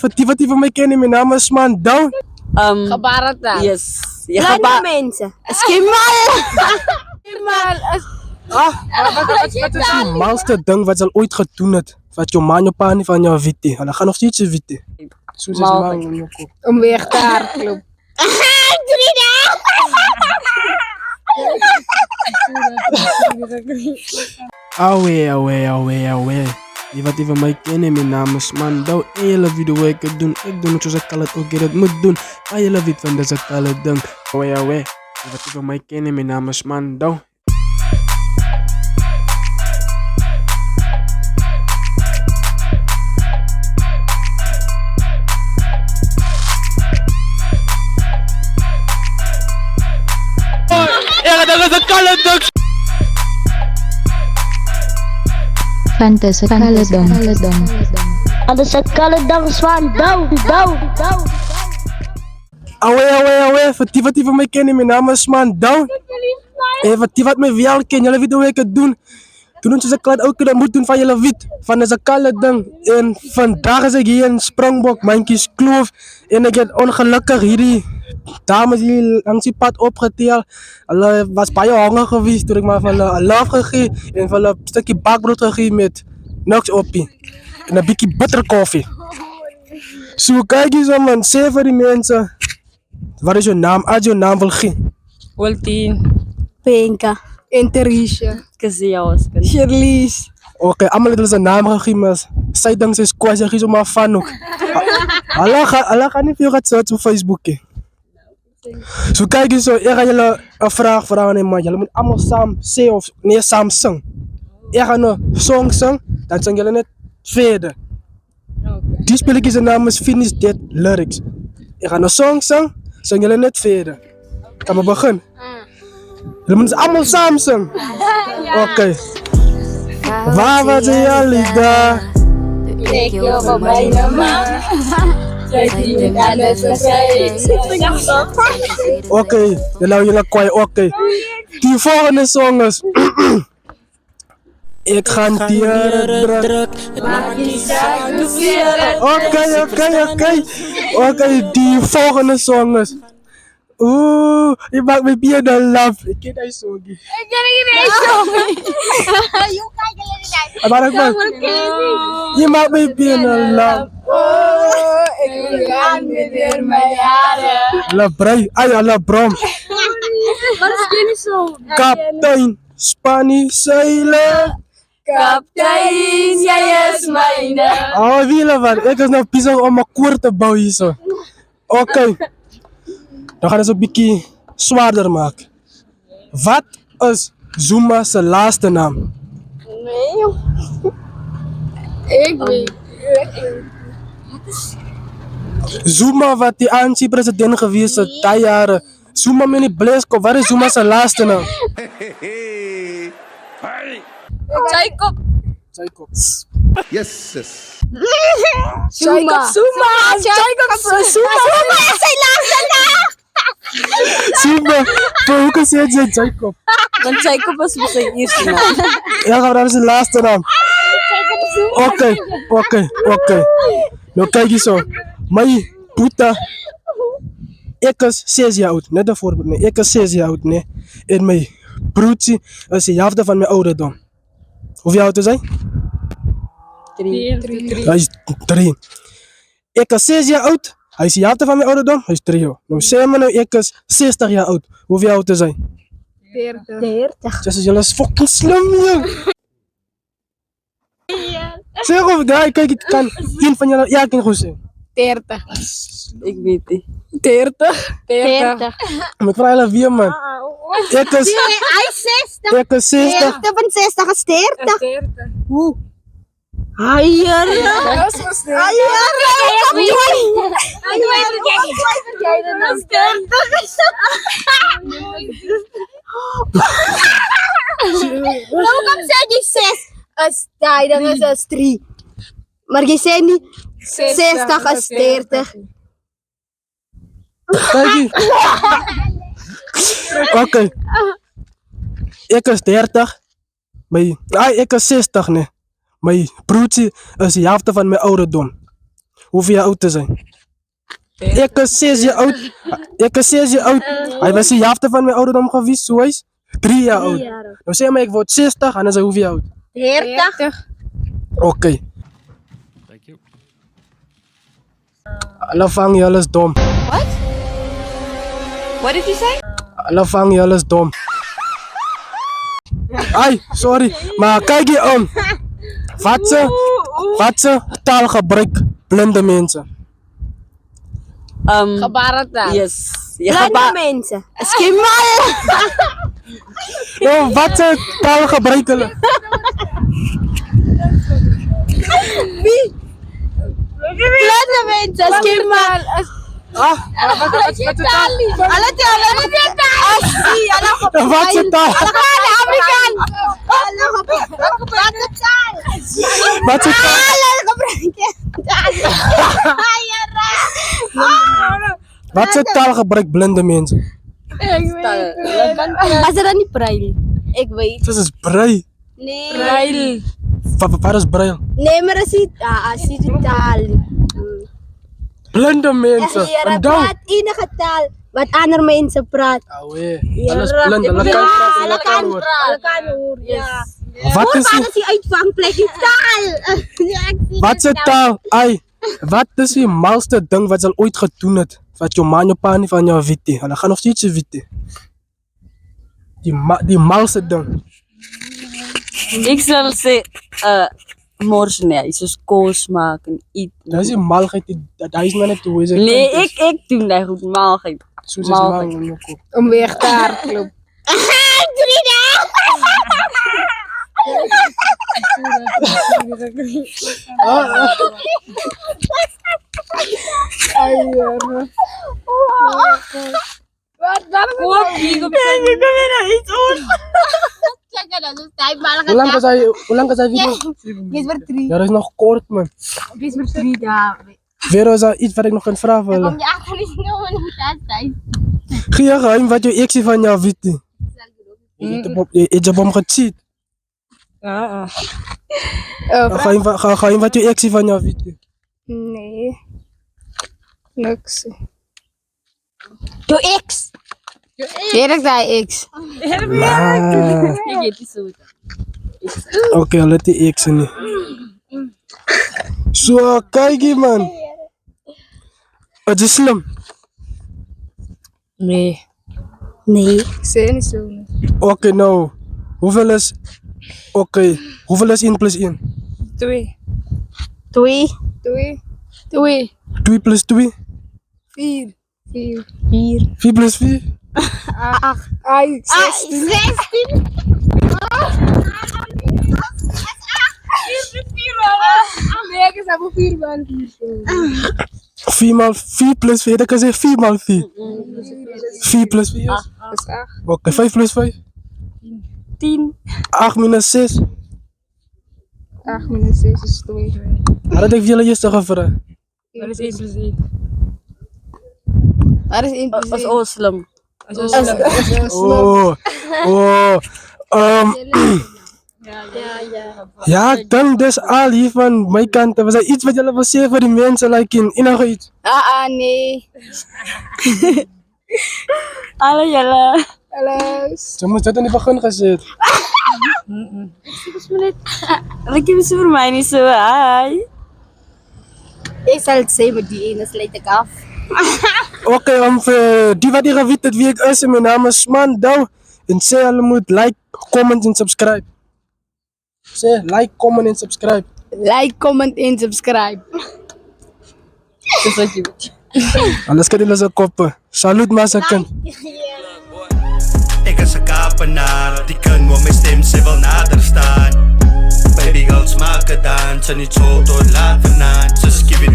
wat die van mij kennen, mijn naam is Mandau. Gebarentaal. Yes. Kleine mensen. Skimal. Wat is die malste ding wat ze al ooit gedoen het? Wat jou man, jou pa niet van jou weten. En dan gaan nog steeds weten. Zo is het man in je kop. Om weg te hardlopen. Awee. Die wat die van mij kennen, mijn naam is Mandau. En jullie weten hoe ik het doe. Ik doe het zoals ik al het ook het moet doen. Maar jullie weten van deze kale ding. Awee. Die wat die van mij kennen, mijn naam is Mandau. Ja, dat is het kale ding. Pantes Kaledong. Ada sekali dang swan. Dau. Awee. Wat die van mij kennen, mijn naam is Mandau. En wat die wat mij wel kennen, jullie weten hoe ik het doe. Toen ons een klein ook dat moet doen van jullie wit. Van deze kale ding. En vandaag is ik hier in Springbok, Mankies Kloof. En ik heb ongelukkig hierdie dames hier langs die pad opgeteld. Hulle was baie honger geweest toen ik maar van hulle 'n love gegee en van hulle 'n stukje bakbrood gegee met niks opie. En 'n bietjie bitterkoffie. So kyk hier so man, sê vir die mense. Wat is jou naam? As jou naam wil gee. Waltien. Penka. Interisha. Kasiawas. Shirley's. Okay, allemaal het hulle zijn naam gegee, maar sy ding sy is kwaai, sy gee so maar van ook. Hulle gaan nie veel gaan search op Facebook nie. So kyk hier so, ek gaan julle 'n vraag vra nee man, julle moet almal saam sê of nee saam sing. Ek gaan 'n song sing, dan sing julle net verder. Die speletjie se naam is Finish Dead Lyrics. Ek gaan 'n song sing julle net verder. Kan we begin? Julle moet almal saam sing. Okay. Waar was jy al daar? Ik wil van mijn man. Zij die met alles gezegd. Okay, jullie kwaai, okay. Die volgende song is ik ga dieren druk. Okay, die volgende song is je maakt me bier dan laf. Ik ken die song niet. Je maakt me bier dan laf. Ik wil gaan met weer mijn jaren. La Bray, la Brom. Wat is jullie zo? Kaptein Spanie zeilen. Kaptein, jij is mijne. Oh, wie man, ik is nou bezig om een koord te bouwen hier zo. Oké. Dan gaan we het een beetje zwaarder maken. Wat is Zuma's laatste naam? Ik weet. Zuma wat die ANC-president geweest is, die jaren. Zuma met die Bleeskop, wat is Zuma's laatste naam? Jacob. Jacob. Yes. Jacob Zuma. Jacob Zuma is zijn laatste naam. Zuma, maar hoe kan je het zeggen Jacob? Want Jacob was zijn eerste naam. Ja, dat is zijn laatste naam. Oké. Nou kijk je zo. Mijn puta. Ik is 6 jaar oud. Net een voorbeeld. Nee. Ik is 6 jaar oud. Nee. En mijn broertje is de helft van mijn ouderdom. Hoeveel oud is hij? 3. Hij is 3. Ik is 6 jaar oud. Hij is de helft van mijn ouderdom. Hij is 3 jaar. Nou zeg maar nou, ik is 60 jaar oud. Hoeveel oud is hij? 40. Dus jullie is fucking slim, joh. Zeg of draai, kijk, ik kan een van jullie. Ja, ik kan goed zeggen. 30. Ik weet het. 30. Maar ik vraag jullie wie, man. Ik is 60. 60 is 30. 30. Hoe? Haier. Dat is vast 30. Hoe kom jy die 6 is daai ding is 3. Maar jy sê nie 60 is 30. Kijk hier. Oké. Ik is 30. Ik is 60, nee. Mijn broertje is de helft van mijn ouderdom. hoeveel jaar oud te zijn. Ik is 6 jaar oud. Ik is 6 jaar oud. Hij was de helft van mijn ouderdom geweest, zo is 3 jaar oud. Nou zeg maar, ik word 60 en dan is hij hoeveel jaar oud? 40. Oké. Alle vang je alles dom. What did you say? Alle vang je alles dom. Ai, sorry. Maar kijk je om. Wat ze taal gebruik blinde mensen. Gebarentaal. Yes. Blinde mensen. Skimmel. Nou, wat ze taal gebruiken hulle? Blinde mensen. Skimmel. Wat ze taal? Amerikaan. Wat ze taal? Wat ze taal gebruik blinde mensen? Was er dan niet braille? Ik weet. Dat is brei. Nee. Braille. Wat is brei? Nee, maar dat is taal. Blinde mensen. En dan? Praat enige taal wat andere mensen praat. Alles blinde. Hulle kan praten, hulle kan hoor. Ja. Wat is Waar is die uitvangplek? Die taal. Wat is taal? Ai, wat is die malste ding wat ze al ooit gedoen het? Wat jou man, jou pa nie van jou weet nie. Hulle gaan nog steeds weet nie. Die malste ding. Ik zal zeggen, morgen nee, soos kos maak en eet. Dat is die malgheid, dat is maar net hoe is het. Nee, ik doe dat goed, maalgeit. Soos is mal in jou kop. Om weg te hardlopen. Hoe lang is hij video? Dit wordt 3. Ja, dat is nog kort man. Dit wordt 3 dagen. Vero, is er iets wat ik nog kan vragen? Kom je achter niet genomen om te zijn. Gee je geheim wat je ex van jou weet nie. Je hebt je bom gecheat. Geheim wat je ex van jou weet nie. Nee. Niks. Doe X. Eerlijk zei X. Ik eet die zo. Oké, let die ex nie. Zo, kijk hier man. Het is slim. Nee. Nee. Zeg niet zo. Oké, nou. Hoeveel is 1 plus 1? 2. 2. 2 plus 2? 4. 4 plus 4? 8. 16. 4 maal 4 plus 4, dat kan zeggen 4 maal 4. 4 plus 4 is 8. Oké, 5 plus 5? 10. 8 minus 6. 8 minus 6 is 2. Maar dat heb jullie eerst gevraagd. Wat is 1 plus 1? Wat is 1 plus 1? Dat is oslam. Ja, ik denk dus al hier van mijn kant. Was er iets wat jullie wil zeggen voor die mensen, like in nog iets? Nee. Hallo Jelle. Ze moet dat in het begin gezet. Ik heb ze voor mij niet zo. Hi. Ik zal het zeggen, maar die ene sluit ik af. Oké, die wat hier weet het wie ik is, mijn naam is Mandau. En zeg jullie moet like, comment en subscribe. Zeg like, comment en subscribe. Like, comment en subscribe. Dat is wat je moet. Anders kan jullie zijn koppen. Salut mazakken. Ik is een kapenaar, die kan wel mijn stem, ze wil nader staan. Baby girls maken dan, ze niet zo tot laat vandaan. Ze skip